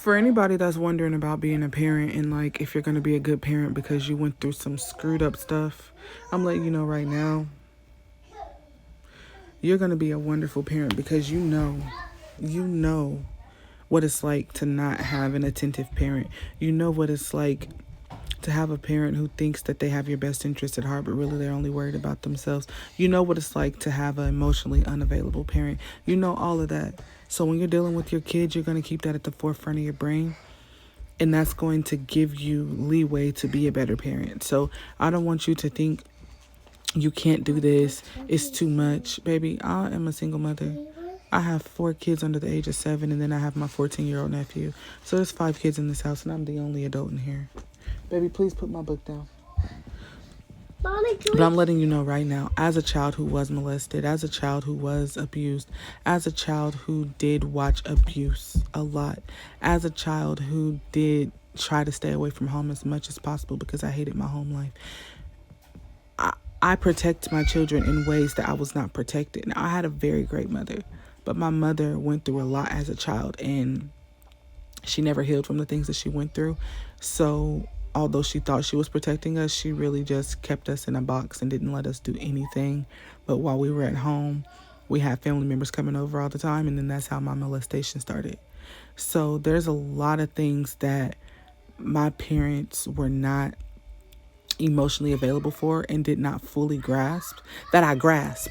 For anybody that's wondering about being a parent and like if you're going to be a good parent because you went through some screwed up stuff, I'm letting you know right now, you're going to be a wonderful parent because you know what it's like to not have an attentive parent. You know what it's like to have a parent who thinks that they have your best interest at heart, but really they're only worried about themselves. You know what it's like to have an emotionally unavailable parent. You know all of that. So when you're dealing with your kids, you're going to keep that at the forefront of your brain. And that's going to give you leeway to be a better parent. So I don't want you to think you can't do this. It's too much. Baby, I am a single mother. I have 4 kids under the age of 7, and then I have my 14-year-old nephew. So there's 5 kids in this house, and I'm the only adult in here. Baby, please put my book down. But I'm letting you know right now, as a child who was molested, as a child who was abused, as a child who did watch abuse a lot, as a child who did try to stay away from home as much as possible because I hated my home life, I protect my children in ways that I was not protected. Now, I had a very great mother, but my mother went through a lot as a child, and she never healed from the things that she went through. So although she thought she was protecting us, she really just kept us in a box and didn't let us do anything. But while we were at home, we had family members coming over all the time, and then that's how my molestation started. So there's a lot of things that my parents were not emotionally available for and did not fully grasp that I grasp.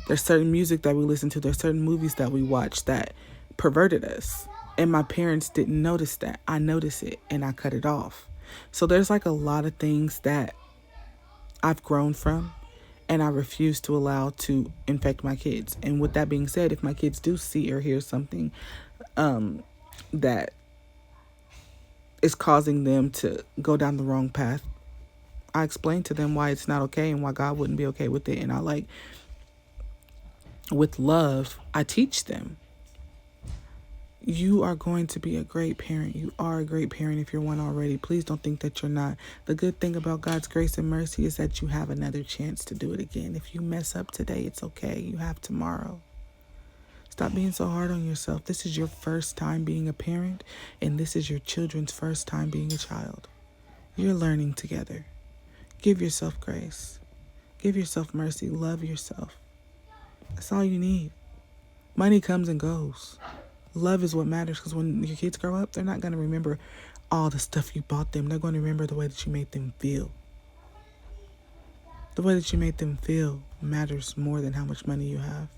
There's certain music that we listen to, there's certain movies that we watch that perverted us. And my parents didn't notice that. I noticed it and I cut it off. So there's like a lot of things that I've grown from and I refuse to allow to infect my kids. And with that being said, if my kids do see or hear something that is causing them to go down the wrong path, I explain to them why it's not okay and why God wouldn't be okay with it. And with love, I teach them. You are going to be a great parent. You are a great parent if you're one already. Please don't think that you're not. The good thing about God's grace and mercy is that you have another chance to do it again. If you mess up today, it's okay. You have tomorrow. Stop being so hard on yourself. This is your first time being a parent, and this is your children's first time being a child. You're learning together. Give yourself grace. Give yourself mercy. Love yourself. That's all you need. Money comes and goes. Love is what matters, because when your kids grow up, they're not going to remember all the stuff you bought them. They're going to remember the way that you made them feel. The way that you made them feel matters more than how much money you have.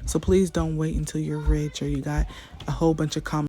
So please don't wait until you're rich or you got a whole bunch of